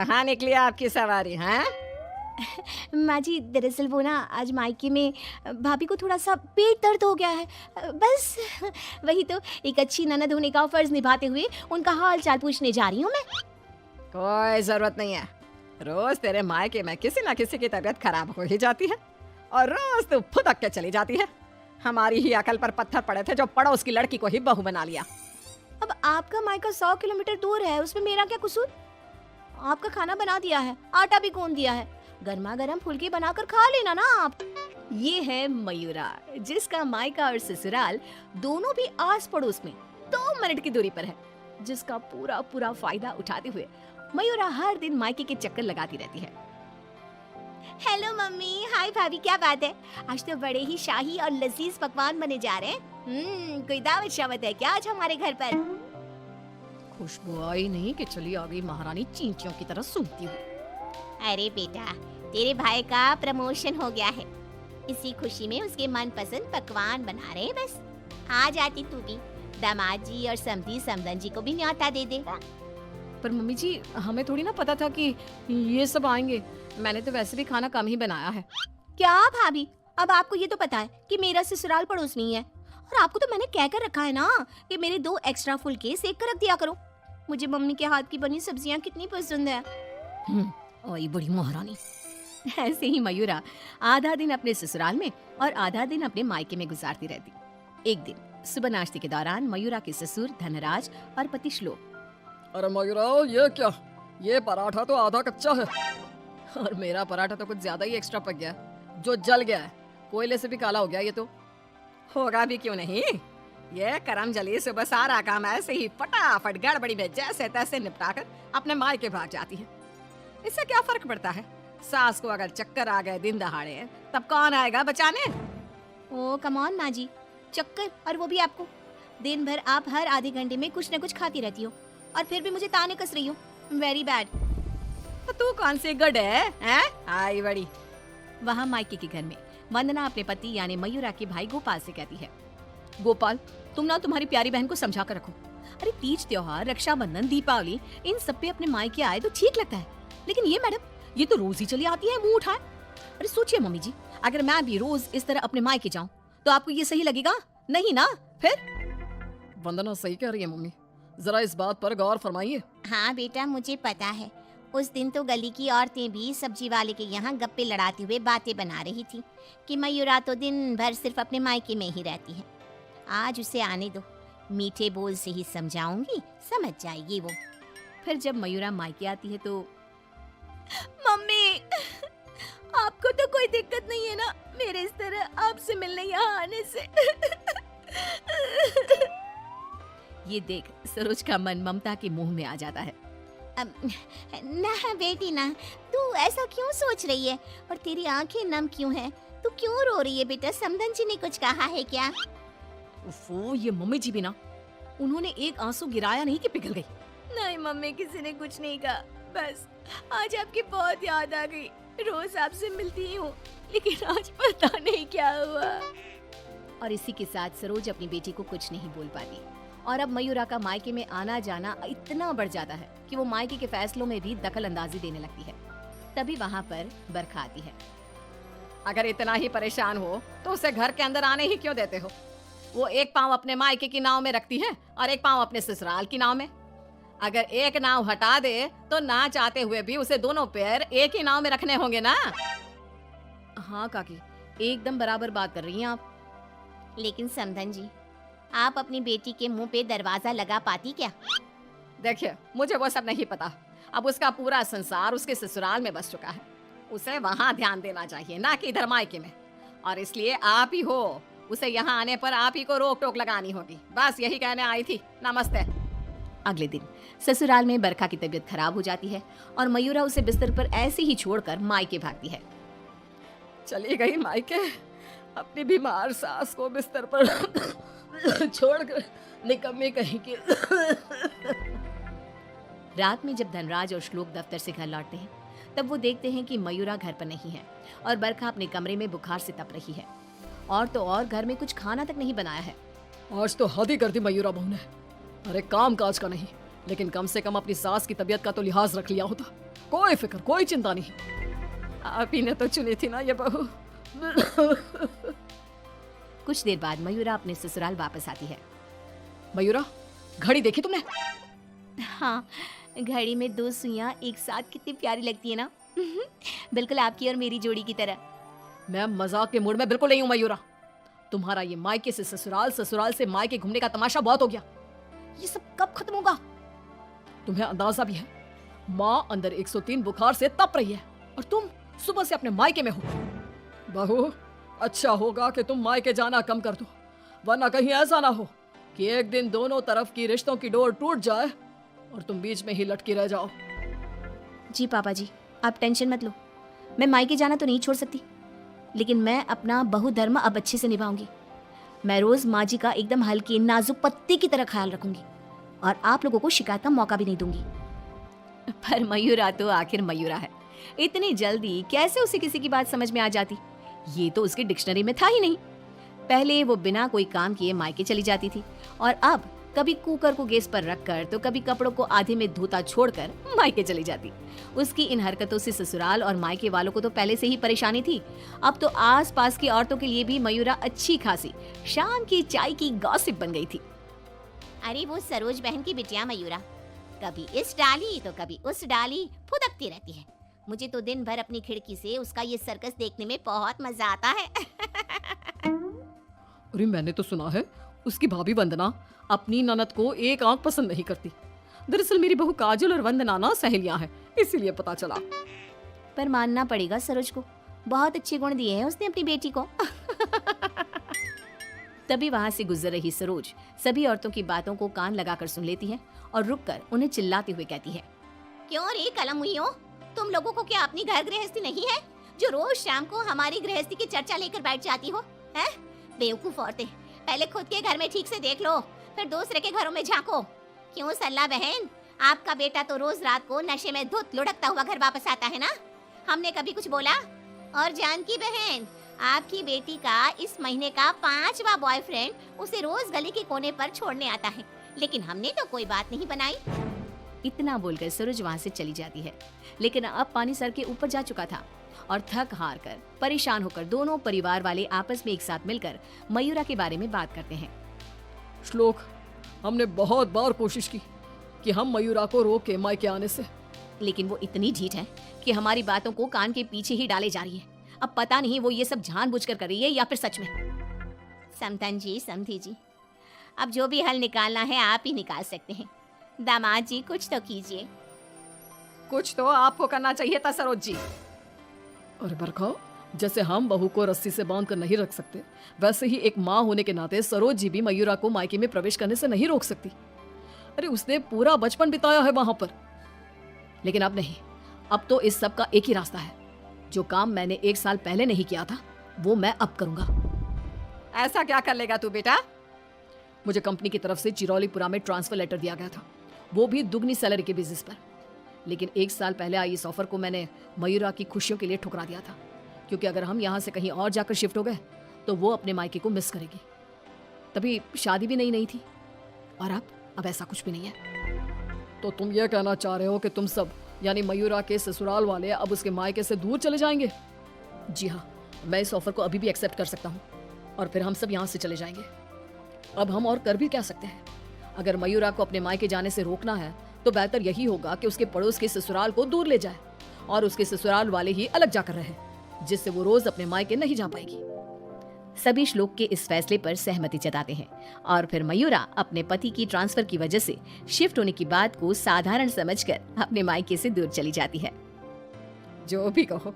कहाँ निकली आपकी सवारी? हैं? माँ जी दरअसल वो ना आज मायके में भाभी को थोड़ा सा पेट दर्द हो गया है। बस वही तो एक अच्छी ननद होने का फर्ज निभाते हुए उनका हाल चाल पूछने जा रही हूँ मैं। कोई जरूरत नहीं है। रोज तेरे मायके में किसी ना किसी की तबीयत खराब हो ही जाती है और रोज तू फुदक के चली जाती है। हमारी ही अकल पर पत्थर पड़े थे जो पड़ोस की लड़की को ही बहू बना लिया। अब आपका मायका 100 किलोमीटर दूर है, उसमें मेरा क्या कसूर? आपका खाना बना दिया है, आटा भी गूंद दिया है, गर्मा गर्म फुलकी बनाकर खा लेना ना आप। ये है मयूरा, जिसका मायका और ससुराल दोनों भी आस पड़ोस में 2 मिनट की दूरी पर है, जिसका पूरा पूरा फायदा उठाते हुए मयूरा हर दिन मायके के चक्कर लगाती रहती है। हेलो मम्मी, हाय भाभी, क्या बात है? आज तो बड़े ही शाही और लजीज पकवान बने जा रहे हैं। कोई दावत शावत है क्या आज हमारे घर पर? खुशबू आई नहीं कि चली आ गई महारानी चींटियों की तरह सूंघती हुई। अरे बेटा, तेरे भाई का प्रमोशन हो गया है, इसी खुशी में उसके मनपसंद पकवान बना रहे हैं। बस आ जाती तू भी, दामाद जी और समधी समदन जी को भी न्योता दे दे। पर मम्मी जी, हमें थोड़ी ना पता था कि ये सब आएंगे। मैंने तो वैसे भी खाना कम ही बनाया है। क्या भाभी, अब आपको ये तो पता है कि मेरा ससुराल पड़ोस नहीं है, और आपको तो मैंने कह कर रखा है ना कि मेरे 2 एक्स्ट्रा फुलके सेक कर रख दिया करो। मुझे मम्मी के हाथ की बनी सब्जियां कितनी पसंद है। ओए बड़ी महारानी। ऐसे ही मयूरा आधा दिन अपने ससुराल में और आधा दिन अपने मायके में गुजारती रहती। एक दिन सुबह नाश्ते के दौरान मयूरा के ससुर धनराज और पति श्लोक, अरे मयूरा, ये क्या? ये पराठा तो आधा कच्चा है और मेरा पराठा तो कुछ ज्यादा ही एक्स्ट्रा पक गया, जो जल गया है। कोयले से भी काला हो गया। ये तो होगा भी क्यों नहीं। ये करम जली सुबह सारा काम ऐसे ही फटाफट गड़बड़ी में जैसे तैसे निपटाकर अपने मायके भाग जाती है। इससे क्या फर्क पड़ता है? सास को अगर चक्कर आ गए दिन दहाड़े, तब कौन आएगा बचाने? ओ कम ऑन माँ जी, चक्कर, और वो भी आपको? दिन भर आप हर आधे घंटे में कुछ न कुछ खाती रहती हो और फिर भी मुझे ताने कस रही हो। Very bad. तो तू कौन सी गुड है, हैं? आई बड़ी। वहाँ मायके के घर में वंदना अपने पति यानी मयूरा के भाई गोपाल से कहती है, गोपाल, तुम ना तुम्हारी प्यारी बहन को समझा कर रखो। अरे तीज त्योहार, रक्षाबंधन, दीपावली, इन सब पे अपने मायके आए तो ठीक लगता है, लेकिन ये मैडम, ये तो रोज ही चली आती है मुंह उठाए। अरे सोचिए मम्मी जी, अगर मैं भी रोज इस तरह अपने मायके जाऊं तो आपको ये सही लगेगा? नहीं ना? फिर वंदना सही कह रही है मम्मी, जरा इस बात पर गौर फरमाइए। हाँ बेटा, मुझे पता है। उस दिन तो गली की औरतें भी सब्जी वाले के यहाँ गप्पे लड़ाते हुए बातें बना रही थी कि मयूरा तो दिन भर सिर्फ अपने मायके में ही रहती है। आज उसे आने दो, मीठे बोल से ही समझाऊंगी, समझ जाएगी वो। फिर जब मयूरा मायके आती है तो, मम्मी, आपको तो कोई दिक्कत नहीं है ना मेरे इस तरह आपसे मिलने यहाँ आने से? ये देख सरोज का मन ममता के मुंह में आ जाता है। ना बेटी ना, तू ऐसा क्यों सोच रही है? और तेरी आंखें नम क्यों हैं? तू क्यों रो रही है बेटा? समधन जी ने कुछ कहा है क्या? उफ़ो, ये मम्मी जी भी ना, उन्होंने एक आंसू गिराया नहीं कि पिघल गई। नहीं मम्मी, किसी ने कुछ नहीं कहा, बस आज आपकी बहुत याद आ गई। रोज आपसे मिलती ही हूँ, लेकिन आज पता नहीं क्या हुआ। और इसी के साथ सरोज अपनी बेटी को कुछ नहीं बोल पाती और अब मयूरा का मायके में आना जाना इतना बढ़ जाता है कि वो मायके के फैसलों में भी दखल अंदाजी देने लगती है। तभी वहाँ पर बरखा आती है। अगर इतना ही परेशान हो तो उसे घर के अंदर आने ही क्यों देते हो? वो एक पाँव अपने मायके की नाव में रखती है और एक पाँव अपने ससुराल की नाव में। अगर एक नाव हटा दे तो ना चाहते हुए भी उसे दोनों पैर एक ही नाव में रखने होंगे ना। हाँ काकी, एकदम बराबर बात कर रही हैं आप। लेकिन समधन जी, आप अपनी बेटी के मुंह पे दरवाजा लगा पाती क्या? देखिए, मुझे वो सब नहीं पता। अब उसका पूरा संसार उसके ससुराल में बस चुका है। उसे वहाँ ध्यान देना चाहिए, ना कि इधर मायके में। और इसलिए आप ही हो, उसे यहाँ आने पर आप ही को रोक टोक लगानी होगी। बस यही कहने आई थी। नमस्ते। अगले दिन ससुराल में बरखा की तबीयत खराब हो जाती है और मयूरा उसे बिस्तर पर ऐसे ही छोड़कर मायके भागती है। चली गई मायके, अपनी बीमार सास को बिस्तर पर छोड़कर, निकम्मी कहीं की। रात में जब धनराज और श्लोक दफ्तर से घर लौटते हैं तब वो देखते हैं कि मयूरा घर पर नहीं है और बरखा अपने कमरे में बुखार से तप रही है। और तो और घर में कुछ खाना तक नहीं बनाया है। आज तो हद ही कर दी मयूरा बहू ने। अरे काम काज का नहीं, लेकिन कम से कम अपनी सास की तबीयत का तो लिहाज रख लिया होता। कोई फिक्र, कोई चिंता नहीं। आप ही ने तो चुनी थी ना ये बहू। कुछ देर बाद मयूरा अपने ससुराल वापस आती है। मयूरा, घड़ी देखी तुमने? हाँ, घड़ी में 2 सुइयां एक साथ कितनी प्यारी लगती है ना। बिल्कुल आपकी और मेरी जोड़ी की तरह। मैं मजाक के मूड में बिल्कुल नहीं हूँ मयूरा। तुम्हारा ये मायके से ससुराल, ससुराल से मायके घूमने का तमाशा बहुत हो गया। ये सब कब खत्म होगा? तुम्हें अंदाजा भी है, माँ अंदर 103 बुखार से तप रही है और तुम सुबह से अपने मायके में हो। बहू, अच्छा होगा कि तुम मायके जाना कम कर दो, वरना कहीं ऐसा ना हो कि एक दिन दोनों तरफ की रिश्तों की डोर टूट जाए और तुम बीच में ही लटकी रह जाओ। जी पापा जी, आप टेंशन मत लो। मैं मायके जाना तो नहीं छोड़ सकती, लेकिन मैं अपना बहुधर्म अब अच्छे से निभाऊंगी। मैं रोज माँ जी का एकदम हल्के नाजुक पत्ते की तरह ख्याल रखूंगी और आप लोगों को शिकायत का मौका भी नहीं दूंगी। पर मयूरा तो आखिर मयूरा है, इतनी जल्दी कैसे उसे किसी की बात समझ में आ जाती? ये तो उसकी डिक्शनरी में था ही नहीं। पहले वो बिना कोई काम किए मायके चली जाती थी और अब कभी कुकर को गैस पर रखकर तो कभी कपड़ों को आधे में धोता छोड़कर मायके चली जाती। उसकी इन हरकतों से ससुराल और मायके वालों को तो पहले से ही परेशानी थी। अब तो आस पास की औरतों के लिए भी मयूरा अच्छी खासी शाम की चाय की गॉसिप बन गई थी। अरे वो सरोज बहन की बिटिया मयूरा, कभी इस डाली तो कभी उस डाली फुदकती रहती है। मुझे तो दिन भर अपनी खिड़की से उसका ये सर्कस देखने में बहुत मजा आता है। अरे मैंने तो सुना है उसकी भाभी वंदना अपनी ननद को एक आंख पसंद नहीं करती। दरअसल मेरी बहू काजल और वंदना ना सहेलियां हैं, इसीलिए पता चला। पर मानना पड़ेगा सरोज को, बहुत अच्छे गुण दिए हैं उसने अपनी बेटी को। तभी वहां से गुजर रही सरोज सभी औरतों की बातों को कान लगाकर सुन लेती है और रुककर उन्हें चिल्लाते हुए कहती है, क्यों रे कलम हुई हो? तुम लोगों को क्या अपनी घर गृहस्थी नहीं है जो रोज शाम को हमारी गृहस्थी की चर्चा लेकर बैठ जाती हो? हैं? बेवकूफ औरतें, पहले खुद के घर में ठीक से देख लो, फिर दूसरे के घरों में झांको। क्यों सल्ला बहन, आपका बेटा तो रोज रात को नशे में धुत लुढ़कता हुआ घर वापस आता है ना? हमने कभी कुछ बोला? और जानकी बहन, आपकी बेटी का इस महीने का 5वां बॉयफ्रेंड उसे रोज गली के कोने पर छोड़ने आता है, लेकिन हमने तो कोई बात नहीं बनाई। इतना बोलकर सरोज वहां से चली जाती है। लेकिन अब पानी सर के ऊपर जा चुका था और थक हार कर परेशान होकर दोनों परिवार वाले आपस में एक साथ मिलकर मयूरा के बारे में बात करते हैं। श्लोक, हमने बहुत बार कोशिश की कि हम मयूरा को रोके मायके आने से, लेकिन वो इतनी ढीठ है कि हमारी बातों को कान के पीछे ही डाले जा रही है। अब पता नहीं वो ये सब जानबूझकर कर रही है या फिर सच में। समधन जी, समधी जी, अब जो भी हल निकालना है आप ही निकाल सकते हैं। दामाद जी कुछ तो कीजिए। कुछ तो आपको करना चाहिए था सरोज जी। अरे बरखा, जैसे हम बहू को रस्सी से बांध कर नहीं रख सकते, वैसे ही एक माँ होने के नाते सरोज जी भी मयूरा को मायके में प्रवेश करने से नहीं रोक सकती। अरे उसने पूरा बचपन बिताया है वहां पर। लेकिन अब नहीं, अब तो इस सब का एक ही रास्ता है। जो काम मैंने 1 साल पहले नहीं किया था वो मैं अब करूंगा। ऐसा क्या कर लेगा तू बेटा? मुझे कंपनी की तरफ से चिरौलीपुरा में ट्रांसफर लेटर दिया गया था, वो भी दुगनी सैलरी के बेसिस पर। लेकिन 1 साल पहले आई इस ऑफर को मैंने मयूरा की खुशियों के लिए ठुकरा दिया था, क्योंकि अगर हम यहाँ से कहीं और जाकर शिफ्ट हो गए तो वो अपने मायके को मिस करेगी। तभी शादी भी नहीं थी और अब ऐसा कुछ भी नहीं है। तो तुम ये कहना चाह रहे हो कि तुम सब यानी मयूरा के ससुराल वाले अब उसके मायके से दूर चले जाएंगे? जी हाँ, मैं इस ऑफर को अभी भी एक्सेप्ट कर सकता हूँ और फिर हम सब यहाँ से चले जाएंगे। अब हम और कर भी क्या सकते हैं? अगर मयूरा को अपने मायके जाने से रोकना है तो बेहतर यही होगा कि उसके पड़ोस के ससुराल को दूर ले जाए और उसके ससुराल वाले ही अलग जाकर रहे, जिससे वो रोज अपने मायके नहीं जा पाएगी। सभी श्लोक के इस फैसले पर सहमति जताते हैं और फिर मयूरा अपने पति की ट्रांसफर की वजह से शिफ्ट होने की बात को साधारण समझकर अपने मायके से दूर चली जाती है। जो भी कहो।